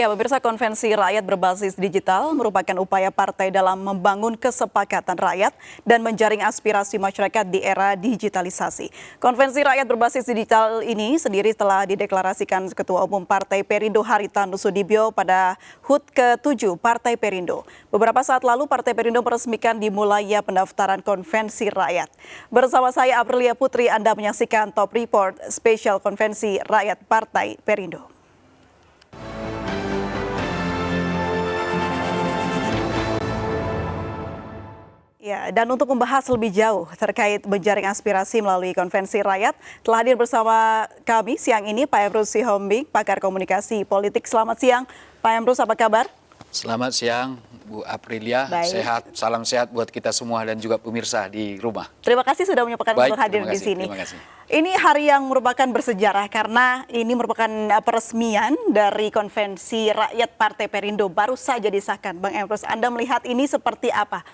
Ya, pemirsa, konvensi rakyat berbasis digital merupakan upaya partai dalam membangun kesepakatan rakyat dan menjaring aspirasi masyarakat di era digitalisasi. Konvensi rakyat berbasis digital ini sendiri telah dideklarasikan Ketua Umum Partai Perindo Haritanu Sudibyo pada HUT ke-7 Partai Perindo. Beberapa saat lalu Partai Perindo meresmikan dimulainya pendaftaran konvensi rakyat. Bersama saya Aprilia Putri, Anda menyaksikan Top Report Spesial Konvensi Rakyat Partai Perindo. Ya, dan untuk membahas lebih jauh terkait menjaring aspirasi melalui konvensi rakyat, telah hadir bersama kami siang ini Pak Emrus Sihombing, pakar komunikasi politik. Selamat siang, Pak Emrus, apa kabar? Selamat siang, Bu Aprilia. Baik. Sehat, salam sehat buat kita semua dan juga pemirsa di rumah. Terima kasih sudah menyempatkan untuk hadir di sini. Terima kasih. Ini hari yang merupakan bersejarah karena ini merupakan peresmian dari konvensi rakyat Partai Perindo baru saja disahkan. Bang Emrus, Anda melihat ini seperti apa?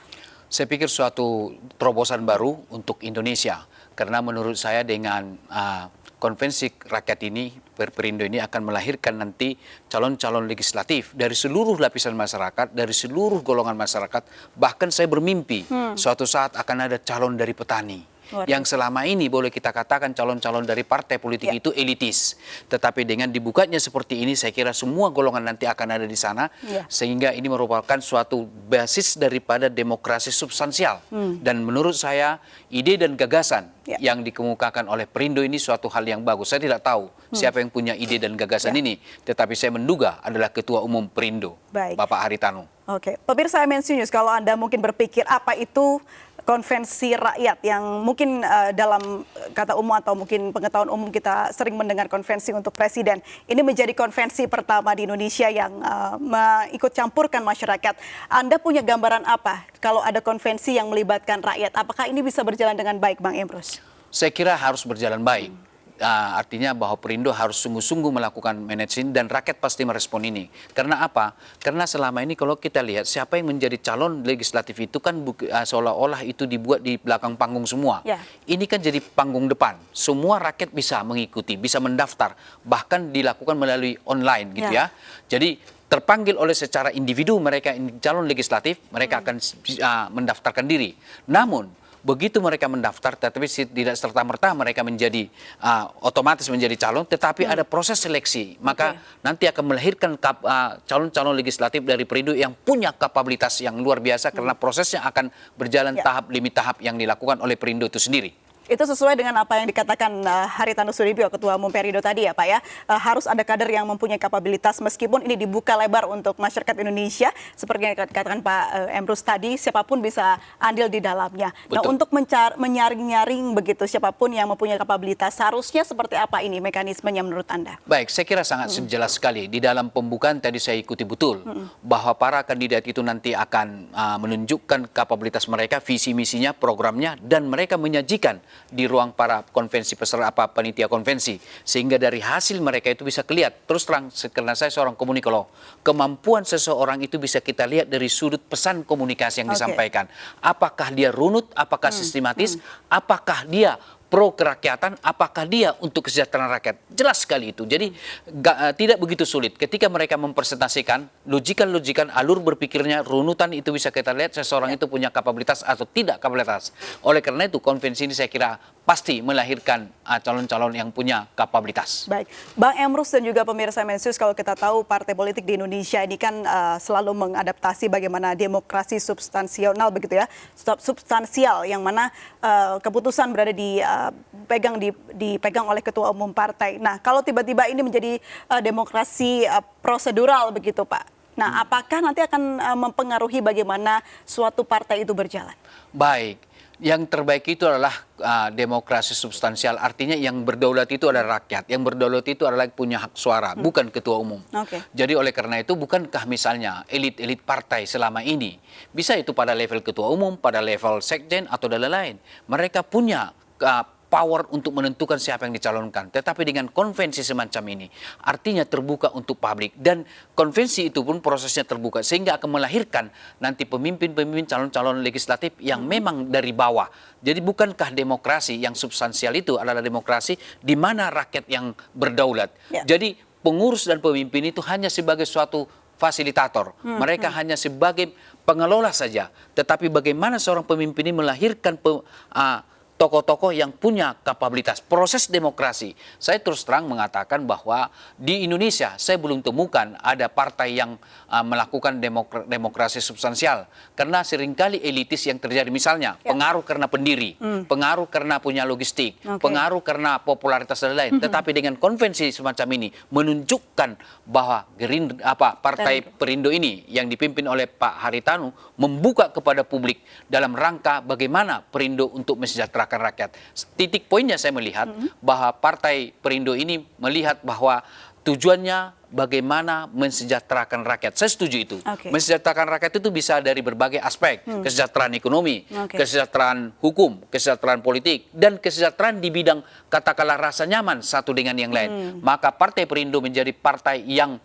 Saya pikir suatu terobosan baru untuk Indonesia, karena menurut saya dengan konvensi rakyat ini, Perindo ini akan melahirkan nanti calon-calon legislatif dari seluruh lapisan masyarakat, dari seluruh golongan masyarakat. Bahkan saya bermimpi suatu saat akan ada calon dari petani. Yang selama ini boleh kita katakan calon-calon dari partai politik itu elitis. Tetapi dengan dibukanya seperti ini, saya kira semua golongan nanti akan ada di sana. Sehingga ini merupakan suatu basis daripada demokrasi substansial. Dan menurut saya, ide dan gagasan yang dikemukakan oleh Perindo ini suatu hal yang bagus. Saya tidak tahu siapa yang punya ide dan gagasan ini. Tetapi saya menduga adalah Ketua Umum Perindo, Bapak Haritanu. Oke, pemirsa MNC News, kalau Anda mungkin berpikir apa itu konvensi rakyat yang mungkin dalam kata umum atau mungkin pengetahuan umum kita sering mendengar konvensi untuk presiden. Ini menjadi konvensi pertama di Indonesia yang ikut campurkan masyarakat. Anda punya gambaran apa kalau ada konvensi yang melibatkan rakyat? Apakah ini bisa berjalan dengan baik, Bang Emrus? Saya kira harus berjalan baik. Artinya bahwa Perindo harus sungguh-sungguh melakukan manajemen dan rakyat pasti merespon ini. Karena apa? Karena selama ini kalau kita lihat siapa yang menjadi calon legislatif itu kan seolah-olah itu dibuat di belakang panggung semua. Ini kan jadi panggung depan. Semua rakyat bisa mengikuti, bisa mendaftar, bahkan dilakukan melalui online gitu ya. Jadi terpanggil oleh secara individu mereka calon legislatif, mereka akan mendaftarkan diri. Namun begitu mereka mendaftar, tetapi tidak serta-merta mereka menjadi otomatis menjadi calon, tetapi ada proses seleksi. Maka nanti akan melahirkan calon-calon legislatif dari Perindo yang punya kapabilitas yang luar biasa, karena prosesnya akan berjalan tahap demi tahap yang dilakukan oleh Perindo itu sendiri. Itu sesuai dengan apa yang dikatakan Haritanu Sudibyo, Ketua Umum Perindo tadi ya Pak ya. Harus ada kader yang mempunyai kapabilitas meskipun ini dibuka lebar untuk masyarakat Indonesia. Seperti yang dikatakan Pak Emrus tadi, siapapun bisa andil di dalamnya. Nah, untuk menyaring-nyaring begitu siapapun yang mempunyai kapabilitas, seharusnya seperti apa ini mekanismenya menurut Anda? Baik, saya kira sangat jelas sekali. Di dalam pembukaan tadi saya ikuti betul bahwa para kandidat itu nanti akan menunjukkan kapabilitas mereka, visi misinya, programnya, dan mereka menyajikan di ruang para konvensi peserta panitia konvensi, sehingga dari hasil mereka itu bisa kelihatan. Terus terang, karena saya seorang komunikolog, kemampuan seseorang itu bisa kita lihat dari sudut pesan komunikasi yang disampaikan. Apakah dia runut, apakah sistematis, apakah dia pro kerakyatan, apakah dia untuk kesejahteraan rakyat. Jelas sekali itu. Jadi tidak begitu sulit. Ketika mereka mempresentasikan logikan-logikan, alur berpikirnya, runutan itu bisa kita lihat seseorang itu punya kapabilitas atau tidak kapabilitas. Oleh karena itu konvensi ini saya kira pasti melahirkan calon-calon yang punya kapabilitas. Baik, Bang Emrus dan juga pemirsa MNC News, kalau kita tahu partai politik di Indonesia ini kan selalu mengadaptasi bagaimana demokrasi substansial begitu ya, substansial yang mana keputusan berada dipegang oleh ketua umum partai. Nah, kalau tiba-tiba ini menjadi demokrasi prosedural begitu Pak. Nah, apakah nanti akan mempengaruhi bagaimana suatu partai itu berjalan? Baik. Yang terbaik itu adalah demokrasi substansial, artinya yang berdaulat itu adalah rakyat, yang berdaulat itu adalah punya hak suara, bukan ketua umum. Jadi oleh karena itu bukankah misalnya elit-elit partai selama ini, bisa itu pada level ketua umum, pada level sekjen atau dan lain-lain, mereka punya power untuk menentukan siapa yang dicalonkan. Tetapi dengan konvensi semacam ini, artinya terbuka untuk publik. Dan konvensi itu pun prosesnya terbuka, sehingga akan melahirkan nanti pemimpin-pemimpin calon-calon legislatif yang memang dari bawah. Jadi bukankah demokrasi yang substansial itu adalah demokrasi di mana rakyat yang berdaulat. Jadi pengurus dan pemimpin itu hanya sebagai suatu fasilitator. Mereka hanya sebagai pengelola saja. Tetapi bagaimana seorang pemimpin ini melahirkan tokoh-tokoh yang punya kapabilitas. Proses demokrasi, saya terus terang mengatakan bahwa di Indonesia saya belum temukan ada partai yang melakukan demokrasi substansial. Karena seringkali elitis yang terjadi, misalnya pengaruh karena pendiri, pengaruh karena punya logistik, pengaruh karena popularitas dan lain-lain. Tetapi dengan konvensi semacam ini menunjukkan bahwa Partai Perindo ini yang dipimpin oleh Pak Haritanu membuka kepada publik dalam rangka bagaimana Perindo untuk mensejahterakan rakyat. Titik poinnya saya melihat bahwa Partai Perindo ini melihat bahwa tujuannya bagaimana mensejahterakan rakyat. Saya setuju itu. Mensejahterakan rakyat itu bisa dari berbagai aspek. Kesejahteraan ekonomi, kesejahteraan hukum, kesejahteraan politik, dan kesejahteraan di bidang katakanlah rasa nyaman satu dengan yang lain. Maka Partai Perindo menjadi partai yang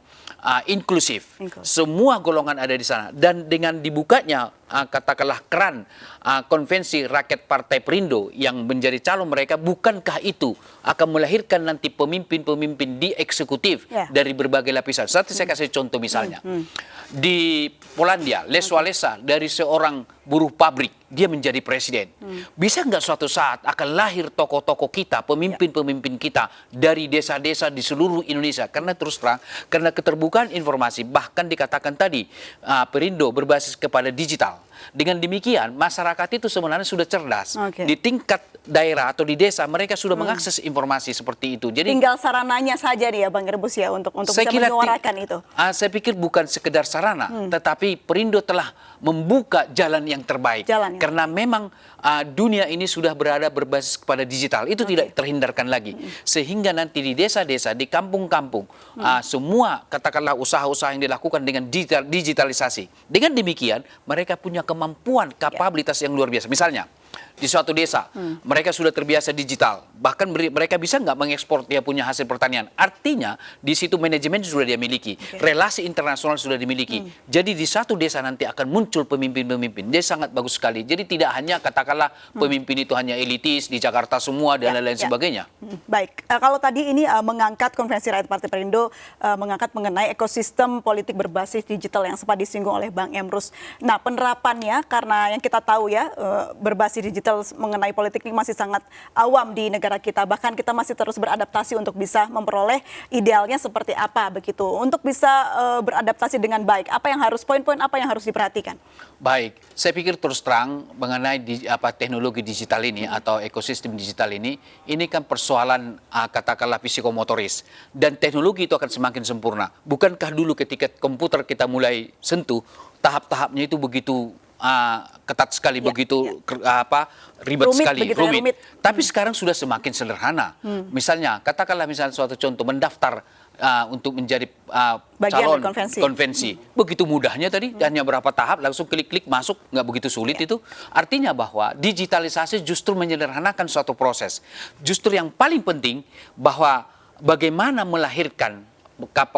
inklusif. Semua golongan ada di sana. Dan dengan dibukanya katakanlah keran konvensi rakyat Partai Perindo yang menjadi calon mereka, bukankah itu akan melahirkan nanti pemimpin-pemimpin di eksekutif dari berbagai lapisan. Saya kasih contoh misalnya. Di Polandia, Lech Walesa dari seorang buruh pabrik, dia menjadi presiden. Bisa nggak suatu saat akan lahir tokoh-tokoh kita, pemimpin-pemimpin kita dari desa-desa di seluruh Indonesia? Karena terus terang, karena keterbukaan informasi, bahkan dikatakan tadi, Perindo berbasis kepada digital. Dengan demikian, masyarakat itu sebenarnya sudah cerdas. Di tingkat daerah atau di desa, mereka sudah mengakses informasi seperti itu. Jadi tinggal sarananya saja nih ya Bang Rebus ya untuk bisa menyuarakan itu. Saya pikir bukan sekedar sarana, tetapi Perindo telah membuka jalan yang terbaik. Karena memang dunia ini sudah berada berbasis kepada digital. Itu tidak terhindarkan lagi. Sehingga nanti di desa-desa, di kampung-kampung, semua katakanlah usaha-usaha yang dilakukan dengan digitalisasi. Dengan demikian, mereka punya kemampuan, kapabilitas yang luar biasa. Misalnya, di suatu desa, mereka sudah terbiasa digital. Bahkan mereka bisa nggak mengekspor dia punya hasil pertanian. Artinya, di situ manajemen sudah dia miliki. Relasi internasional sudah dimiliki. Jadi di satu desa nanti akan muncul pemimpin-pemimpin. Dia sangat bagus sekali. Jadi tidak hanya katakanlah pemimpin itu hanya elitis di Jakarta semua dan lain-lain sebagainya. Baik, kalau tadi ini mengangkat konvensi rakyat Partai Perindo, mengangkat mengenai ekosistem politik berbasis digital yang sempat disinggung oleh Bang Emrus. Nah, penerapannya karena yang kita tahu ya, berbasis digital mengenai politik ini masih sangat awam di negara kita. Bahkan kita masih terus beradaptasi untuk bisa memperoleh idealnya seperti apa begitu. Untuk bisa beradaptasi dengan baik, poin-poin apa yang harus diperhatikan? Baik, saya pikir terus terang mengenai teknologi digital ini atau ekosistem digital ini kan persoalan katakanlah psikomotoris. Dan teknologi itu akan semakin sempurna. Bukankah dulu ketika komputer kita mulai sentuh, tahap-tahapnya itu begitu ketat sekali, begitu ribet sekali, rumit. Tapi sekarang sudah semakin sederhana. Misalnya, katakanlah suatu contoh mendaftar untuk menjadi calon konvensi. Begitu mudahnya tadi, hanya berapa tahap, langsung klik-klik masuk, nggak begitu sulit itu. Artinya bahwa digitalisasi justru menyederhanakan suatu proses. Justru yang paling penting bahwa bagaimana melahirkan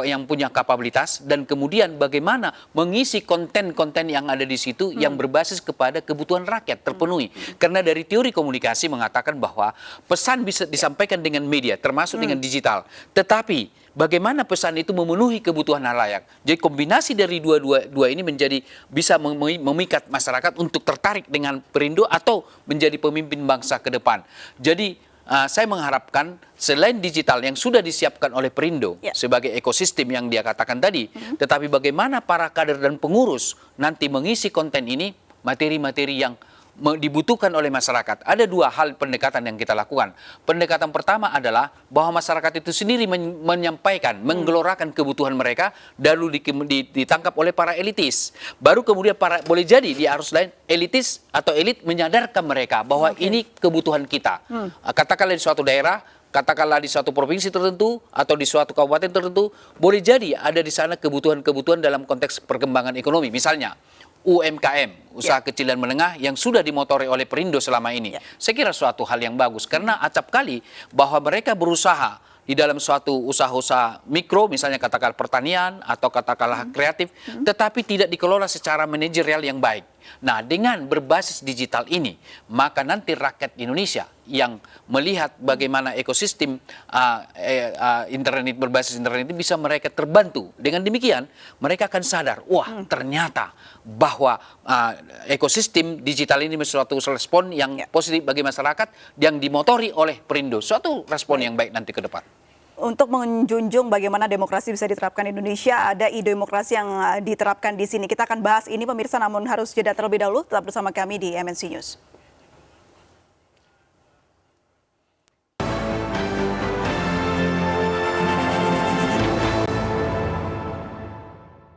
yang punya kapabilitas dan kemudian bagaimana mengisi konten-konten yang ada di situ yang berbasis kepada kebutuhan rakyat terpenuhi. Karena dari teori komunikasi mengatakan bahwa pesan bisa disampaikan dengan media termasuk dengan digital. Tetapi bagaimana pesan itu memenuhi kebutuhan halayak. Jadi kombinasi dari dua ini menjadi bisa memikat masyarakat untuk tertarik dengan Perindo atau menjadi pemimpin bangsa ke depan. Jadi saya mengharapkan selain digital yang sudah disiapkan oleh Perindo sebagai ekosistem yang dia katakan tadi, tetapi bagaimana para kader dan pengurus nanti mengisi konten ini, materi-materi yang dibutuhkan oleh masyarakat. Ada dua hal pendekatan yang kita lakukan. Pendekatan pertama adalah bahwa masyarakat itu sendiri menyampaikan, menggelorakan kebutuhan mereka, lalu ditangkap oleh para elitis. Baru kemudian boleh jadi di arus lain, elitis atau elit menyadarkan mereka bahwa ini kebutuhan kita. Katakanlah di suatu daerah, katakanlah di suatu provinsi tertentu atau di suatu kabupaten tertentu, boleh jadi ada di sana kebutuhan-kebutuhan dalam konteks perkembangan ekonomi. Misalnya, UMKM, usaha kecil dan menengah yang sudah dimotori oleh Perindo selama ini. Saya kira suatu hal yang bagus karena acap kali bahwa mereka berusaha di dalam suatu usaha-usaha mikro, misalnya katakanlah pertanian atau katakanlah kreatif, tetapi tidak dikelola secara manajerial yang baik. Nah, dengan berbasis digital ini, maka nanti rakyat Indonesia yang melihat bagaimana ekosistem internet berbasis internet itu bisa mereka terbantu. Dengan demikian, mereka akan sadar, wah ternyata bahwa ekosistem digital ini suatu respon yang positif bagi masyarakat yang dimotori oleh Perindo. Suatu respon yang baik nanti ke depan. Untuk menjunjung bagaimana demokrasi bisa diterapkan di Indonesia, ada e-demokrasi yang diterapkan di sini. Kita akan bahas ini pemirsa, namun harus jeda terlebih dahulu. Tetap bersama kami di MNC News.